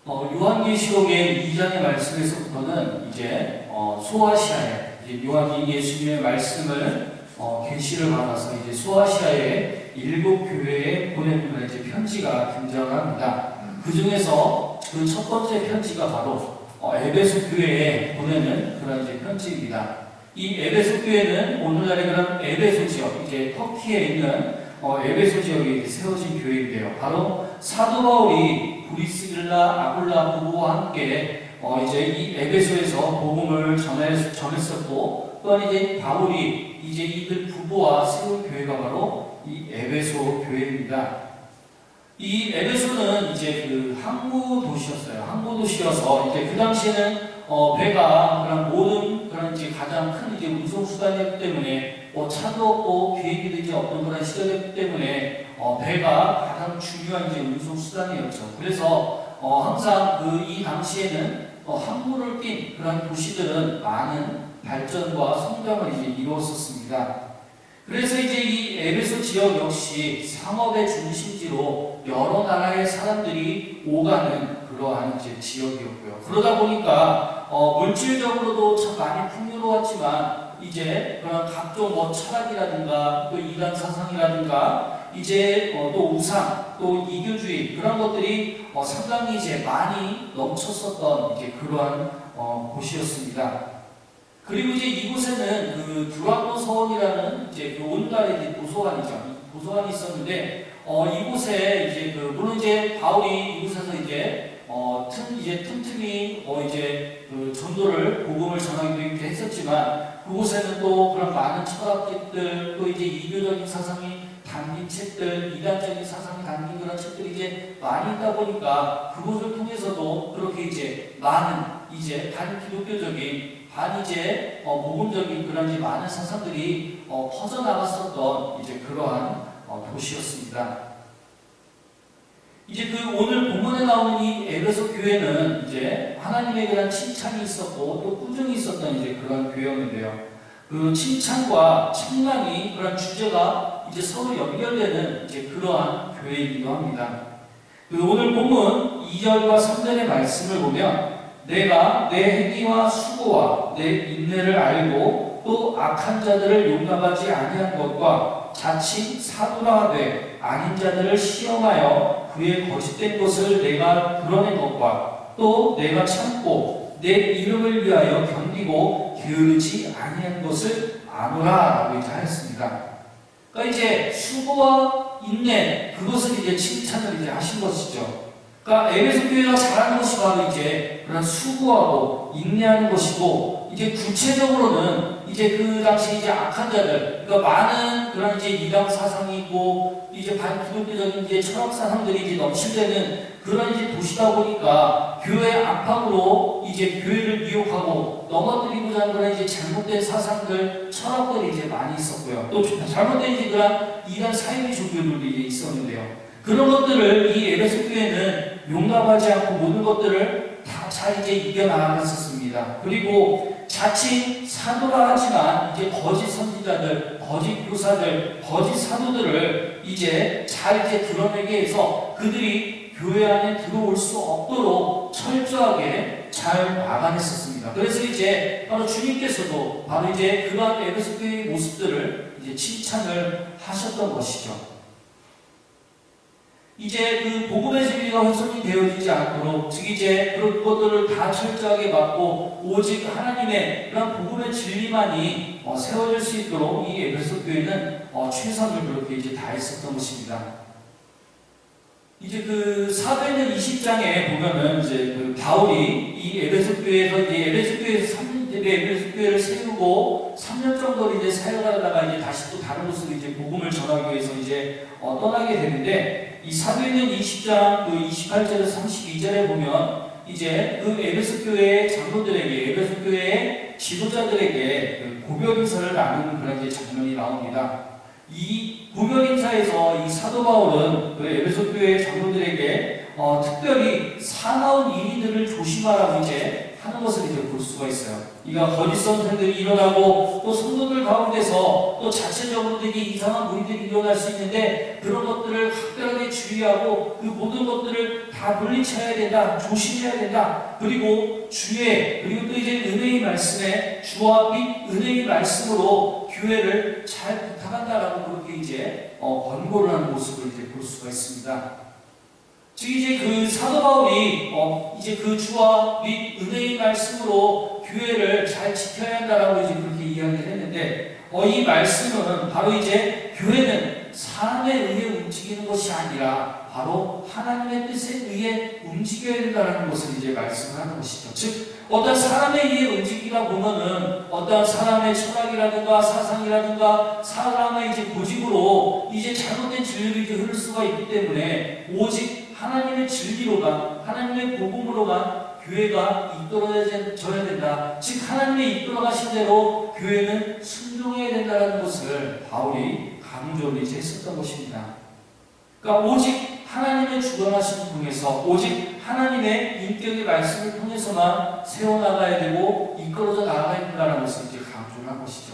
요한계시록의 2장의 말씀에서부터는 이제 소아시아에 이제 요한이 예수님의 말씀을 계시를 받아서 이제 소아시아의 7교회에 보내는 이제 편지가 등장합니다. 그 중에서 그 첫 번째 편지가 바로 에베소 교회에 보내는 그런 이제 편지입니다. 이 에베소 교회는 오늘날의 그런 에베소 지역, 이제 터키에 있는 에베소 지역에 세워진 교회인데요. 바로 사도 바울이 브리스길라 아굴라 부부와 함께 이제 이 에베소에서 복음을 전했었고, 또한 이제 바울이 이제 이들 부부와 세운 교회가 바로 이 에베소 교회입니다. 이 에베소는 이제 그 항구 도시였어요. 항구 도시여서 이제 그 당시에는 배가 그런 모든 그런 이제 가장 큰 이제 운송 수단이었기 때문에 차도 없고 비행기도 이제 없는 그런 시대였기 때문에 배가 가장 중요한 이제 운송 수단이었죠. 그래서 항상 이 당시에는 항구를 낀 그런 도시들은 많은 발전과 성장을 이제 이루었었습니다. 그래서 이제 이 에베소 지역 역시 상업의 중심지로 여러 나라의 사람들이 오가는 그러한 이제 지역이었고요. 그러다 보니까 물질적으로도 참 많이 풍요로웠지만 이제 그런 각종 철학이라든가 또 이단 사상이라든가 이제 또 우상 또 이교주의 그런 것들이 상당히 이제 많이 넘쳤었던 이제 그러한 곳이었습니다. 그리고 이제 이곳에는 그 두란노 서원이라는 이제 그 오늘날의 이제 도서관이죠. 도서관이 있었는데 이곳에 이제 물론 이제 바울이 이곳에서 이제 틈틈이 이제 그 전도를 복음을 전하기도 이렇게 했었지만 그곳에는 또 그런 많은 철학책들 또 이제 이교적인 사상이 담긴 책들, 이단적인 사상이 담긴 그런 책들이 이제 많이 있다 보니까 그곳을 통해서도 그렇게 이제 많은 이제 반기독교적인 반 이제 복음적인 그런 이제 많은 사상들이 퍼져나갔었던 이제 그러한 도시였습니다. 이제 그 오늘 본문에 나오는 이 에베소 교회는 이제 하나님에 대한 칭찬이 있었고 또 꾸중이 있었던 이제 그런 교회였는데요. 그 칭찬과 책망이 그런 주제가 이제 서로 연결되는 이제 그러한 교회이기도 합니다. 그 오늘 본문 2절과 3절의 말씀을 보면 내가 내 행위와 수고와 내 인내를 알고 또 악한 자들을 용납하지 아니한 것과 자칫 사도라 하되 아닌 자들을 시험하여 그의 거짓된 것을 내가 드러낸 것과 또 내가 참고 내 이름을 위하여 견디고 게으르지 아니한 것을 아노라 라고 이제 하였습니다. 그러니까 이제 수고와 인내 그것을 이제 칭찬을 이제 하신 것이죠. 그러니까 에베소 교회가 잘하는 것이 바로 이제 그런 수고하고 인내하는 것이고 이제 구체적으로는 이제 그 당시 이제 악한 자들, 그러니까 많은 그런 이제 이단 사상이 있고 이제 반기독교적인 이제 철학 사상들이 이제 넘실대는 그런 이제 도시다 보니까 교회 안팎으로 이제 교회를 미혹하고 넘어뜨리고자 하는 그런 이제 잘못된 사상들, 철학들이 이제 많이 있었고요. 또 잘못된 이제 그런 이단 사이비 종교들도 이제 있었는데요. 그런 것들을 이 에베소 교회는 용납하지 않고 모든 것들을 다 잘 이제 이겨나갔었습니다. 그리고 자칫 사도라 하지만 이제 거짓 선지자들, 거짓 교사들, 거짓 사도들을 이제 잘 이제 드러내게 해서 그들이 교회 안에 들어올 수 없도록 철저하게 잘 막아냈었습니다. 그래서 이제 바로 주님께서도 바로 이제 그러한 에베소 교회의 모습들을 이제 칭찬을 하셨던 것이죠. 이제 그 복음의 진리가 훼손이 되어지지 않도록 즉 이제 그런 것들을 다 철저하게 막고 오직 하나님의 그런 복음의 진리만이 세워질 수 있도록 이 에베소 교회는 최선을 그렇게 이제 다했었던 것입니다. 이제 그 사도행전 20장에 보면은 이제 그 바울이 이 에베소 교회에서 에베소 교회를 세우고 3년 정도를 이제 사역하다가 이제 다시 또 다른 곳으로 이제 복음을 전하기 위해서 이제 떠나게 되는데 이 사도행전 20장 그 28절에서 32절에 보면 이제 그 에베소 교회의 장로들에게 에베소 교회의 지도자들에게 그 고별 인사를 나누는 그런 이제 장면이 나옵니다. 이 고별 인사에서 이 사도 바울은 그 에베소 교회 장로들에게 특별히 사나운 일인들을 조심하라고 이제 하는 것을 이제 볼 수가 있어요. 이가 거짓 선생들이 일어나고 또 성도들 가운데서 또 자체적으로 되게 이상한 무리들이 일어날 수 있는데 그런 것들을 각별하게 주의하고 그 모든 것들을 다 물리쳐야 된다, 조심해야 된다. 그리고 주의 그리고 또 이제 은혜의 말씀에 주와 및 은혜의 말씀으로 교회를 잘 부탁한다라고 그렇게 이제 권고를 하는 모습을 이제 볼 수가 있습니다. 즉 이제 그 사도 바울이 이제 그 주와 및 은혜의 말씀으로 교회를 잘 지켜야 한다라고 이제 그렇게 이야기를 했는데 이 말씀은 바로 이제 교회는 사람에 의해 움직이는 것이 아니라 바로 하나님의 뜻에 의해 움직여야 된다는 것을 이제 말씀하는 것이죠. 즉 어떤 사람에 의해 움직이다 보면은 어떤 사람의 철학이라든가 사상이라든가 사람의 이제 고집으로 이제 잘못된 진리로 이제 흐를 수가 있기 때문에 오직 하나님의 진리로만 하나님의 복음으로만 교회가 이끌어져야 된다. 즉 하나님의 이끌어가신 대로 교회는 순종해야 된다는 것을 바울이 강조를 이제 했었던 것입니다. 그러니까 오직 하나님의 주관하심을 통해서 오직 하나님의 인격의 말씀을 통해서만 세워나가야 되고 이끌어져 나가야 된다는 것을 이제 강조를 한 것이죠.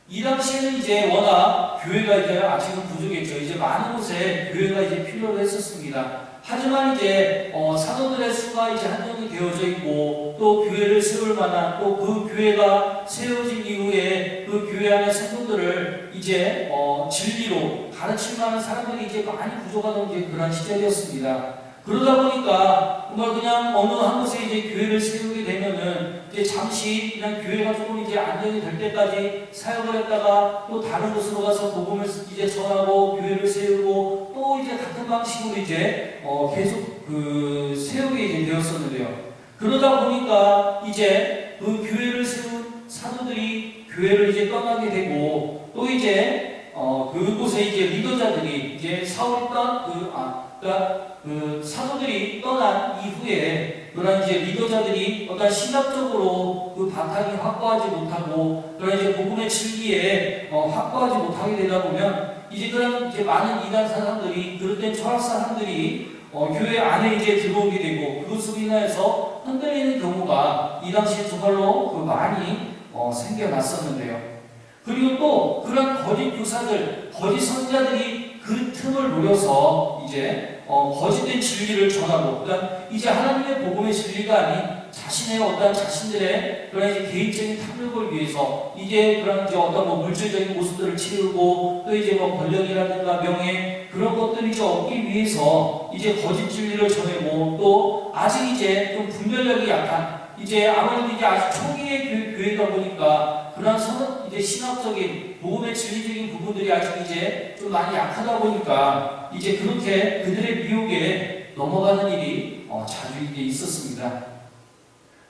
이 당시에는 이제 워낙 교회가 이제 아직은 부족했죠. 이제 많은 곳에 교회가 이제 필요로 했었습니다. 하지만 이제 사도들의 수가 이제 한정이 되어져 있고 또 교회를 세울 만한 또 그 교회가 세워진 이후에 그 교회 안의 성도들을 이제 진리로 가르칠 만한 사람들이 이제 많이 부족하던 이제 그런 시절이었습니다. 그러다 보니까 정말 그냥 어느 한 곳에 이제 교회를 세우게 되면은 이제 잠시 그냥 교회가 조금 이제 안정이 될 때까지 사역을 했다가 또 다른 곳으로 가서 복음을 이제 전하고 교회를 세우고 또 이제 같은 방식으로 이제 계속 그 세우게 이제 되었었는데요. 그러다 보니까 이제 그 교회를 세운 사도들이 교회를 이제 떠나게 되고 또 이제 그곳에 이제 리더자들이 이제 사울이 그러니까 그 사도들이 떠난 이후에 그런 이제 리더자들이 어떤 신학적으로 그 바탕이 확고하지 못하고 그런 이제 복음의 진리에 확고하지 못하게 되다 보면 이제 그런 이제 많은 이단 사람들이 그릇된 철학 사람들이 교회 안에 이제 들어오게 되고 그것으로 인하여서 흔들리는 경우가 이 당시에 정말로 그 많이 생겨났었는데요. 그리고 또 그런 거짓 교사들, 거짓 선자들이 그 틈을 노려서 이제 거짓된 진리를 전하고, 그러니까 이제 하나님의 복음의 진리가 아닌 자신의 어떤 자신들의 그런 이제 개인적인 탐욕을 위해서 이제 그런 이제 어떤 뭐 물질적인 모습들을 채우고 또 이제 뭐 권력이라든가 명예 그런 것들을 이제 얻기 위해서 이제 거짓 진리를 전하고 또 아직 이제 좀 분별력이 약한 이제 아무래도 이제 아직 초기의 교회다 보니까 그런 이제 신학적인 복음의 진리적인 부분들이 아직 이제 좀 많이 약하다 보니까 이제 그렇게 그들의 미혹에 넘어가는 일이 자주 이제 있었습니다.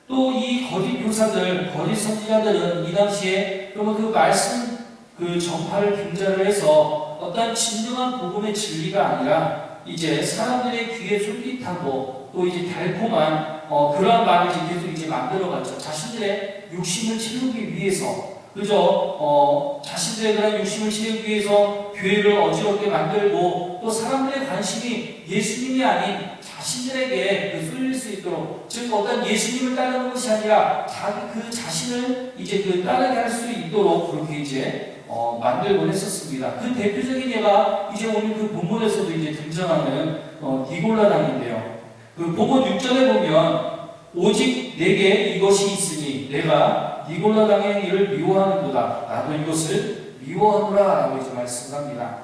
또 이 거짓 교사들, 거짓 선지자들은 이 당시에 그러면 그 말씀 그 전파를 빙자를 해서 어떤 진정한 복음의 진리가 아니라 이제 사람들의 귀에 솔깃하고 또 이제 달콤한 그러한 말을 계속 이제 만들어갔죠. 자신들의 욕심을 채우기 위해서, 그죠? 자신들의 그런 욕심을 채우기 위해서 교회를 어지럽게 만들고 또 사람들의 관심이 예수님이 아닌 자신들에게 쏠릴 수 있도록, 즉 어떤 예수님을 따르는 것이 아니라 자기 그 자신을 이제 그 따르게 할 수 있도록 그렇게 이제 만들곤 했었습니다. 그 대표적인 예가 이제 오늘 그 본문에서도 이제 등장하는 니골라당인데요. 그 본문 6절에 보면 오직 내게 이것이 있으니 내가 니골라당의 일을 미워하는도다. 나도 이것을 미워하노라 라고 이제 말씀합니다.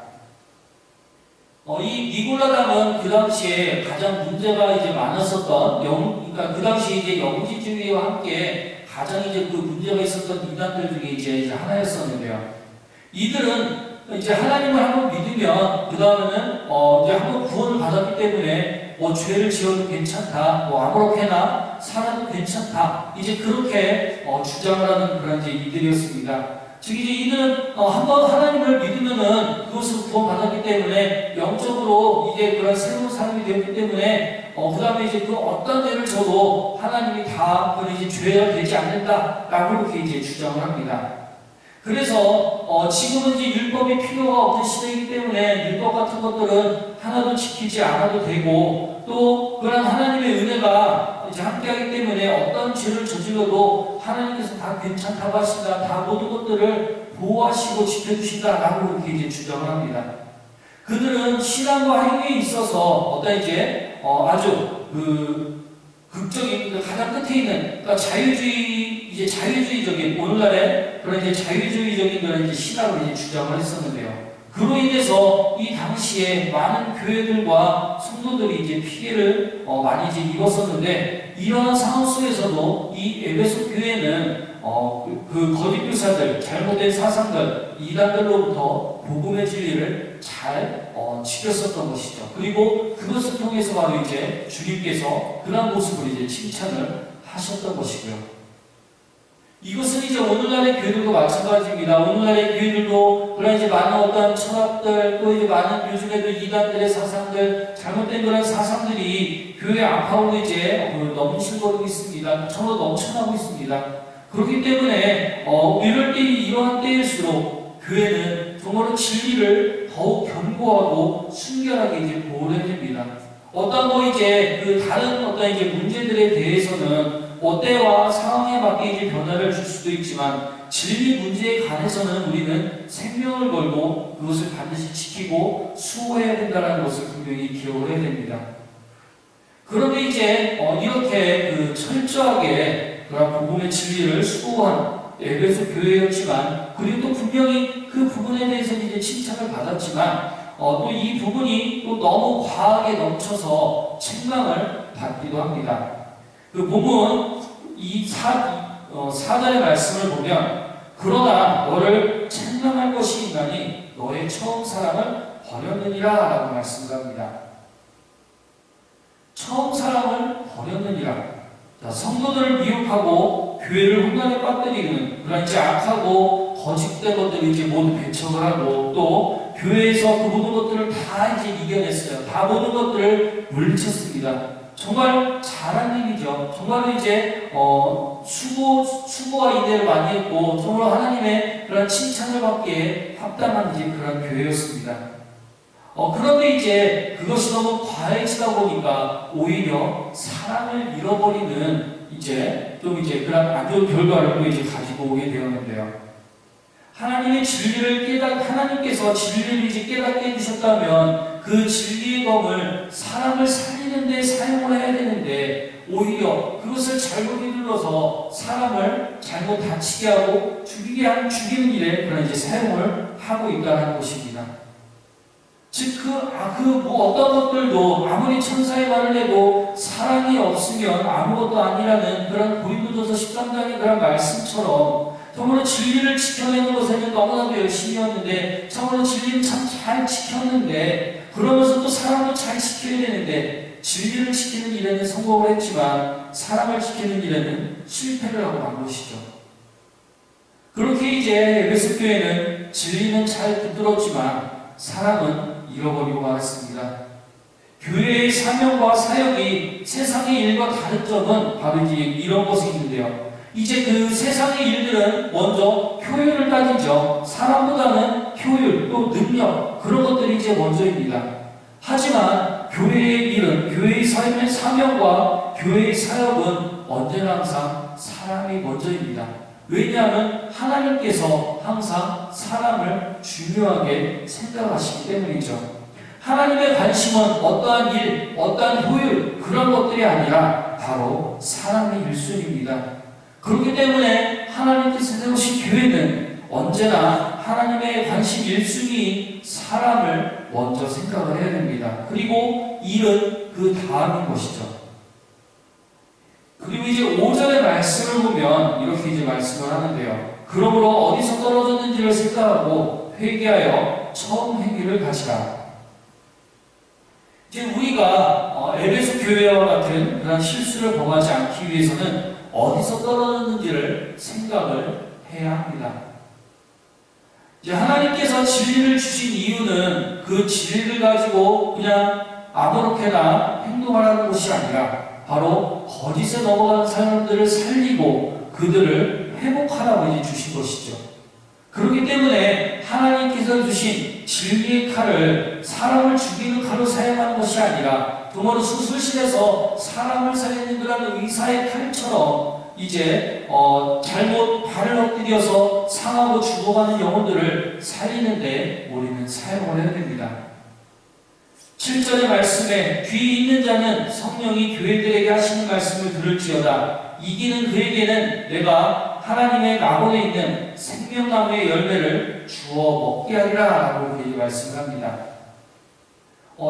이 니골라당은 그 당시에 가장 문제가 이제 많았었던 그러니까 그 당시 이제 영지주의와 함께 가장 이제 그 문제가 있었던 이단들 중에 이제 하나였었는데요. 이들은 이제 하나님을 한번 믿으면 그 다음에는 이제 한번 구원을 받았기 때문에 죄를 지어도 괜찮다, 아무렇게나 살아도 괜찮다, 이제 그렇게 주장을 하는 그런 이제 이들이었습니다. 즉 이제 이들은 한번 하나님을 믿으면은 그것을 구원받았기 때문에 영적으로 이제 그런 새로운 사람이 되었기 때문에 그 다음에 이제 그 어떤 죄를 져도 하나님이 다 그런 이제 죄가 되지 않는다라고 이렇게 이제 주장을 합니다. 그래서 지금은 이제 율법이 필요가 없는 시대이기 때문에 율법 같은 것들은 하나도 지키지 않아도 되고 또 그런 하나님의 은혜가 이제 함께하기 때문에 어떤 죄를 저질러도 하나님께서 다 괜찮다고 하신다, 다 모든 것들을 보호하시고 지켜주신다라고 그렇게 이제 주장을 합니다. 그들은 신앙과 행위에 있어서 어떤 이제 아주 극적인 가장 끝에 있는 그러니까 자유주의적인 오늘날의 그런 이제 자유주의적인 그런 이제 신학을 이제 주장을 했었는데요. 그로 인해서 이 당시에 많은 교회들과 성도들이 이제 피해를 많이 이제 입었었는데 이러한 상황 속에서도 이 에베소 교회는 그 거짓 교사들, 잘못된 사상들, 이단들로부터 복음의 진리를 잘 지켰었던 것이죠. 그리고 그것을 통해서 바로 이제 주님께서 그런 모습을 이제 칭찬을 하셨던 것이고요. 이것은 이제 오늘날의 교회들도 마찬가지입니다. 오늘날의 교회들도 그런 이제 많은 어떤 철학들, 또 이제 많은 요즘에도 이단들의 사상들, 잘못된 그런 사상들이 교회 안팎으로 이제 넘실거리고 있습니다. 전부 넘쳐나고 있습니다. 그렇기 때문에 이러한 때일수록 교회는 정말로 진리를 더욱 견고하고 순결하게 이제 보호를 해야 됩니다. 어떤 이제 다른 어떤 이제 문제들에 대해서는 때와 상황에 맞게 이제 변화를 줄 수도 있지만 진리 문제에 관해서는 우리는 생명을 걸고 그것을 반드시 지키고 수호해야 된다는 것을 분명히 기억을 해야 됩니다. 그런데 이제 이렇게 철저하게 그런 복음의 진리를 수호한 에베소 교회였지만 그리고 또 분명히 그 부분에 대해서는 이제 칭찬을 받았지만 또 이 부분이 또 너무 과하게 넘쳐서 책망을 받기도 합니다. 그 본문 이 4절의 말씀을 보면 그러나 너를 책망할 것이 있나니 너의 처음 사랑을 버렸느니라 라고 말씀합니다. 처음 사랑을 버렸느니라. 자, 성도들을 미혹하고 교회를 혼란에 빠뜨리는 그런 이제 악하고 거짓된 것들을 이제 모두 배척을 하고 또 교회에서 그 모든 것들을 다 이제 이겨냈어요. 다 모든 것들을 물리쳤습니다. 정말 잘한 일이죠. 정말로 이제 수고와 인내를 많이 했고 정말 하나님의 그런 칭찬을 받기에 합당한 이제 그런 교회였습니다. 그런데 이제 그것이 너무 과해지다 보니까 오히려 사랑을 잃어버리는 이제 좀 이제 그런 안 좋은 결과를 또 이제 가지고 오게 되었는데요. 하나님께서 진리를 이제 깨닫게 해주셨다면 그 진리의 검을 사람을 살리는 데 사용을 해야 되는데 오히려 그것을 잘못 이끌어서 사람을 잘못 다치게 하고 죽이는 일에 그런 이제 사용을 하고 있다는 것입니다. 즉, 어떤 것들도 아무리 천사의 말을 해도 사랑이 없으면 아무것도 아니라는 그런 고린도전서 13장의 그런 말씀처럼 정말로 진리를 지켜내는 것에는 너무나도 열심히 했는데 정말로 진리는 참 잘 지켰는데 그러면서 또 사람도 잘 지켜야 되는데 진리를 지키는 일에는 성공을 했지만 사람을 지키는 일에는 실패를 하고 만 것이죠. 그렇게 이제 에베소 교회는 진리는 잘 붙들었지만 사람은 잃어버리고 말았습니다. 교회의 사명과 사역이 세상의 일과 다른 점은 바로 이제 이런 것이 있는데요. 이제 그 세상의 일들은 먼저 효율을 따지죠. 사람보다는 효율, 또 능력, 그런 것들이 이제 먼저입니다. 하지만 교회의 일은, 교회의 삶의 사명과 교회의 사역은 언제나 항상 사람이 먼저입니다. 왜냐하면 하나님께서 항상 사람을 중요하게 생각하시기 때문이죠. 하나님의 관심은 어떠한 일, 어떠한 효율, 그런 것들이 아니라 바로 사람의 일순입니다. 그렇기 때문에 하나님께서 세우신 교회는 언제나 하나님의 관심 1순위 사람을 먼저 생각을 해야 됩니다. 그리고 일은 그 다음인 것이죠. 그리고 이제 5절의 말씀을 보면 이렇게 이제 말씀을 하는데요. 그러므로 어디서 떨어졌는지를 생각하고 회개하여 처음 행위를 가시라. 이제 우리가 에베소 교회와 같은 그런 실수를 범하지 않기 위해서는 어디서 떨어졌는지를 생각을 해야 합니다. 이제 하나님께서 진리를 주신 이유는 그 진리를 가지고 그냥 아무렇게나 행동하라는 것이 아니라 바로 거짓에 넘어간 사람들을 살리고 그들을 회복하라고 이제 주신 것이죠. 그렇기 때문에 하나님께서 주신 진리의 칼을 사람을 죽이는 칼로 사용하는 것이 아니라 정말로 수술실에서 사람을 살리는 그런 의사의 칼처럼 이제 잘못 발을 엎드려서 상하고 죽어가는 영혼들을 살리는데 우리는 사용을 해야 됩니다. 7절의 말씀에 귀 있는 자는 성령이 교회들에게 하시는 말씀을 들을지어다. 이기는 그에게는 내가 하나님의 낙원에 있는 생명나무의 열매를 주어 먹게 하리라 라고 이렇게 말씀을 합니다.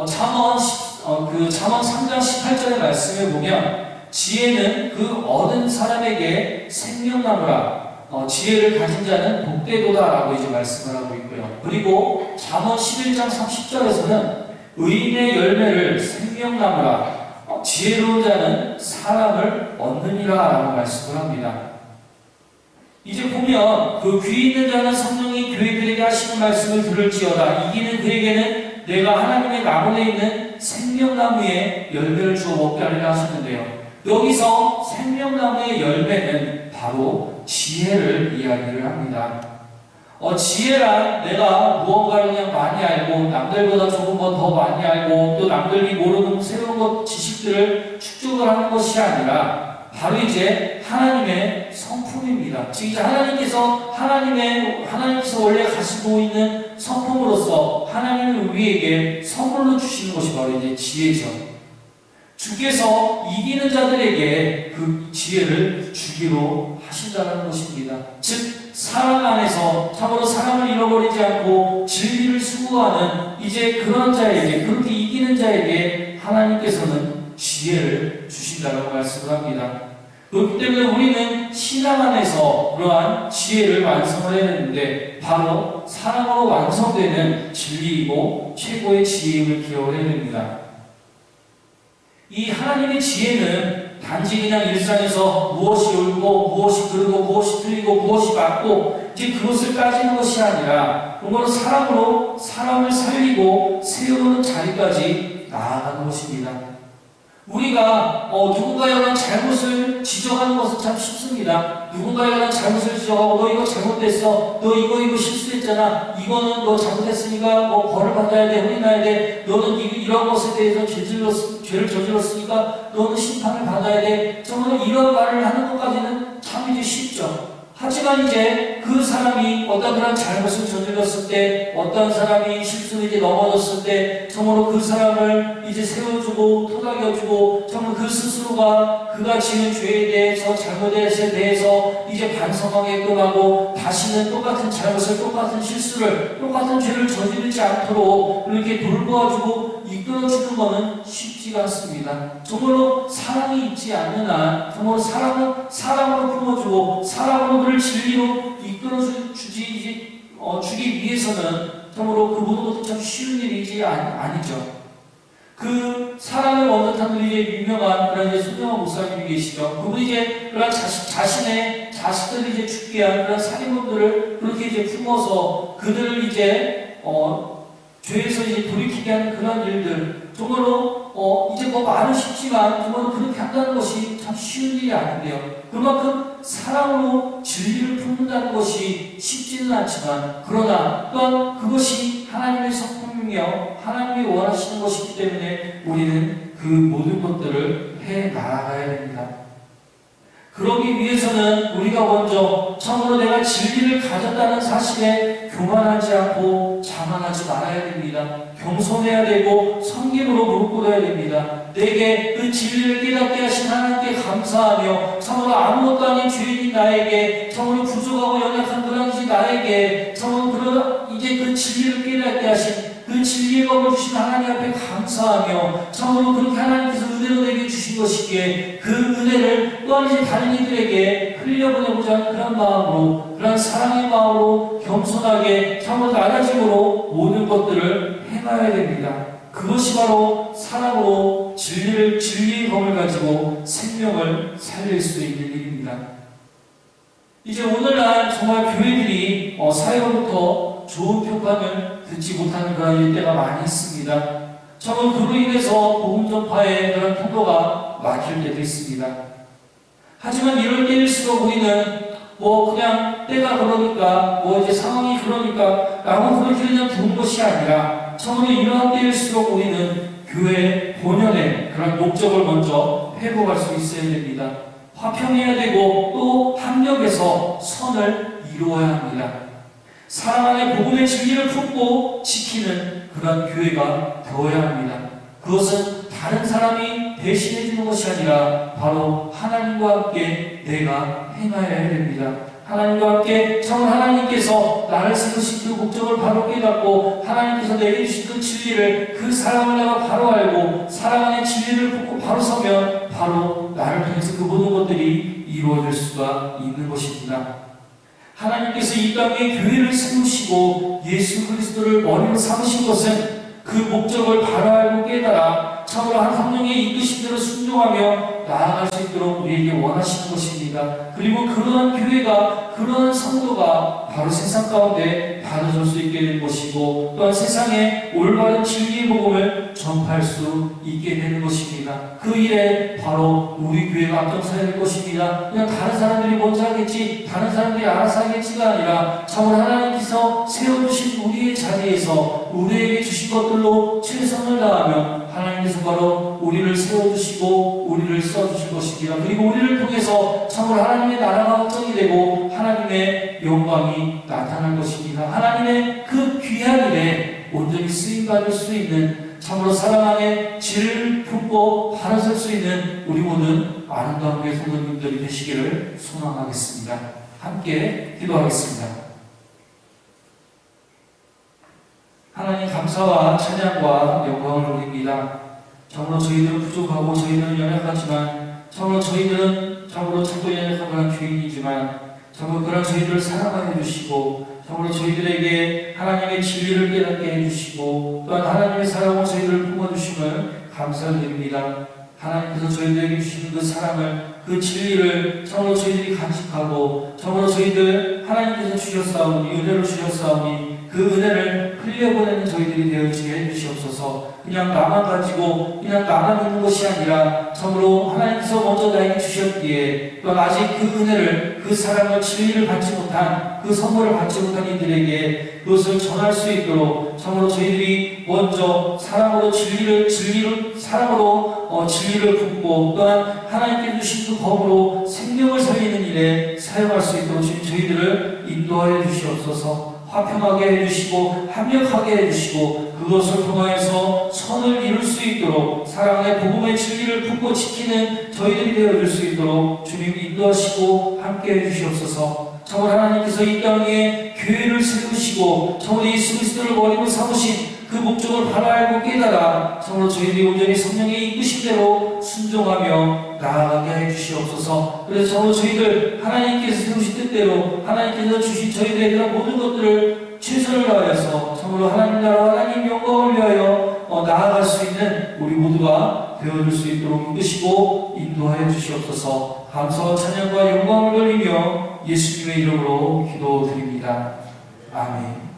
잠언 3장 18절의 말씀을 보면 지혜는 그 얻은 사람에게 생명나무라 지혜를 가진 자는 복되도다 라고 이제 말씀을 하고 있고요. 그리고 잠언 11장 30절에서는 의인의 열매를 생명나무라 지혜로운 자는 사람을 얻느니라 라고 말씀을 합니다. 이제 보면 그 귀 있는 자는 성령이 교회들에게 하시는 말씀을 들을지어다. 이기는 그에게는 내가 하나님의 낙원에 있는 생명나무의 열매를 주어 먹게 하리라 하셨는데요. 여기서 생명나무의 열매는 바로 지혜를 이야기를 합니다. 지혜란 내가 무언가를 그냥 많이 알고 남들보다 조금 더 많이 알고 또 남들이 모르는 새로운 것 지식들을 축적을 하는 것이 아니라 바로 이제 하나님의 성품입니다. 즉 이제 하나님께서 원래 가지고 있는 성품으로서 하나님을 우리에게 선물로 주시는 것이 바로 이제 지혜죠. 주께서 이기는 자들에게 그 지혜를 주기로 하신다는 것입니다. 즉 사랑 안에서 참으로 사랑을 잃어버리지 않고 진리를 수고하는 이제 그런 자에게, 그렇게 이기는 자에게 하나님께서는 지혜를 주신다고 말씀을 합니다. 그렇기 때문에 우리는 신앙 안에서 그러한 지혜를 완성을 해야 되는데 바로 사랑으로 완성되는 진리이고 최고의 지혜임을 기억을 해야 됩니다. 이 하나님의 지혜는 단지 그냥 일상에서 무엇이 옳고 무엇이 그르고 무엇이 틀리고 무엇이 맞고 이제 그것을 따지는 것이 아니라 그거는 사랑으로 사람을 살리고 세우는 자리까지 나아가는 것입니다. 우리가 누군가에 관한 잘못을 지적하는 것은 참 쉽습니다. 누군가에 관한 잘못을 지적하고 너 이거 잘못됐어, 너 이거 실수했잖아, 이거는 너 잘못했으니까 벌을 받아야 돼, 혼이 나야 돼, 너는 이런 것에 대해서 죄를 저질렀으니까 너는 심판을 받아야 돼. 정말 이런 말을 하는 것까지는 참 이제 쉽죠. 하지만 이제 그 사람이 어떤 그런 잘못을 저질렀을 때, 어떤 사람이 실수로 이제 넘어졌을 때, 정말로 그 사람을 이제 세워주고 토닥여주고, 정말 그 스스로가 그가 지은 죄에 대해서, 잘못에 대해서 이제 반성하게끔 하고, 다시는 똑같은 잘못을, 똑같은 실수를, 똑같은 죄를 저지르지 않도록 이렇게 돌보아주고 이끌어주는 것은 쉽지가 않습니다. 정말로 사랑이 있지 않는 한, 정말로 사랑으로 품어주고, 사랑으로 그를 진리로 이끌어주기 위해서는 정말로 그 모든 것도 참 쉬운 일이지 아니죠. 그 사랑을 먼저 탄 우리 이제 유명한 그런 이제 손영환 목사님이 계시죠. 그분이 이제 그런 자신의 자식들을 이제 죽게 한 그런 살인범들을 그렇게 이제 품어서 그들을 이제 죄에서 이제 돌이키게 하는 그런 일들, 정말로 이제 말은 쉽지만 정말로 그렇게 한다는 것이 참 쉬운 일이 아닌데요. 그만큼 사랑으로 진리를 품는다는 것이 쉽지는 않지만, 그러나 또한 그것이 하나님의 성품이며 하나님이 원하시는 것이기 때문에 우리는 그 모든 것들을 해 나가야 됩니다. 그러기 위해서는 우리가 먼저 처음으로 내가 진리를 가졌다는 사실에 교만하지 않고 자만하지 말아야 됩니다. 겸손해야 되고 성김으로 무릎 꿇어야 됩니다. 내게 그 진리를 깨닫게 하신 하나님께 감사하며 참으로 아무것도 아닌 죄인인 나에게, 참으로 부족하고 연약한 그런 나에게 참으로 이제 그 진리를 깨닫게 하신 그 진리의 법을 주신 하나님 앞에 감사하며 참으로 그렇게 하나님께서 은혜로 내게 주신 것이기에 그 은혜를 또한 이제 다른 이들에게 흘려보내고자 하는 그런 마음으로, 그런 사랑의 마음으로 겸손하게 참으로 낮아짐으로 모든 것들을 행해야 됩니다. 그것이 바로 사랑으로 진리의 법을 가지고 생명을 살릴 수 있는 일입니다. 이제 오늘날 정말 교회들이 사회로부터 좋은 평판을 듣지 못하는 그런 때가 많이 있습니다. 정말 그로 인해서 복음 전파의 그런 통로가 막힐 때도 있습니다. 하지만 이럴 때일수록 우리는 그냥 때가 그러니까, 이제 상황이 그러니까 라고 그렇게 그냥 두는 것이 아니라, 정말 이러한 때일수록 우리는 교회 본연의 그런 목적을 먼저 회복할 수 있어야 됩니다. 화평해야 되고 또 합력해서 선을 이루어야 합니다. 사랑 안에 복음의 진리를 품고 지키는 그런 교회가 되어야 합니다. 그것은 다른 사람이 대신해 주는 것이 아니라 바로 하나님과 함께 내가 행하여야 됩니다. 하나님과 함께 참 하나님께서 나를 세우신 그 목적을 바로 깨닫고 하나님께서 내게 주신 그 진리를 그 사랑을 내가 바로 알고 사랑 안에 진리를 품고 바로 서면 바로 나를 통해서 그 모든 것들이 이루어질 수가 있는 것입니다. 하나님께서 이 땅에 교회를 세우시고 예수 그리스도를 머리로 삼으신 것은 그 목적을 바로 알고 깨달아 참으로 한 성령의 이끄심대로 순종하며 나아갈 수 있도록 우리에게 원하시는 것입니다. 그리고 그러한 교회가 그러한 성도가 바로 세상 가운데 받아줄 수 있게 된 것이고 또한 세상에 올바른 진리의 복음을 전파할 수 있게 되는 것입니다. 그 일에 바로 우리 교회가 앞장서야 될 것입니다. 그냥 다른 사람들이 먼저 하겠지, 다른 사람들이 알아서 하겠지가 아니라 참으로 하나님께서 세워주신 우리의 자리에서 우리에게 주신 것들로 최선을 다하며 하나님께서 바로 우리를 세워주시고 우리를 써주실 것입니다. 그리고 우리를 통해서 참으로 하나님의 나라가 확정이 되고 하나님의 영광이 나타날 것입니다. 하나님의 그 귀한 일에 온전히 쓰임받을 수 있는 참으로 사랑 안에 질을 품고 바라설 수 있는 우리 모든 아름다운 교회 성도님들이 되시기를 소망하겠습니다. 함께 기도하겠습니다. 하나님 감사와 찬양과 영광을 올립니다. 참으로 저희들은 부족하고 저희들은 연약하지만 참으로 저희들은 참으로 참고 연약한 그런 죄인이지만 참으로 그런 저희들을 사랑하여 주시고 참으로 저희들에게 하나님의 진리를 깨닫게 해주시고 또한 하나님의 사랑으로 저희들을 품어주심을 감사드립니다. 하나님께서 저희들에게 주시는 그 사랑을 그 진리를 참으로 저희들이 간직하고 참으로 저희들 하나님께서 주셨사오니 은혜로 주셨사오니 그 은혜를 흘려보내는 저희들이 되어지게 해주시옵소서. 그냥 나만 가지고 그냥 나만 있는 것이 아니라 참으로 하나님께서 먼저 나에게 주셨기에 또한 아직 그 은혜를 그 사랑을 진리를 받지 못한 그 선물을 받지 못한 이들에게 그것을 전할 수 있도록 참으로 저희들이 먼저 사랑으로 사랑으로 진리를 품고 또한 하나님께 주신 그 법으로 생명을 살리는 일에 사용할 수 있도록 저희들을 인도하여 주시옵소서. 화평하게 해주시고 합력하게 해주시고 그것을 통하여서 선을 이룰 수 있도록 사랑의 복음의 진리를 품고 지키는 저희들이 되어줄 수 있도록 주님이 인도하시고 함께 해주시옵소서. 참으로 하나님께서 이 땅에 교회를 세우시고 참으로 예수 그리스도를 머리로 삼으신 그 목적을 바로 알고 깨달아 참으로 저희들이 온전히 성령의 이끄심대로 순종하며 나아가게 해주시옵소서. 그래서 참으로 저희들 하나님께서 세우신 뜻대로 하나님께서 주신 저희들의 그런 모든 것들을 최선을 다하여서 참으로 하나님 나라 하나님 영광을 위하여 나아갈 수 있는 우리 모두가 되어줄 수 있도록 이끄시고 인도하여 주시옵소서. 감사와 찬양과 영광을 돌리며 예수님의 이름으로 기도드립니다. 아멘.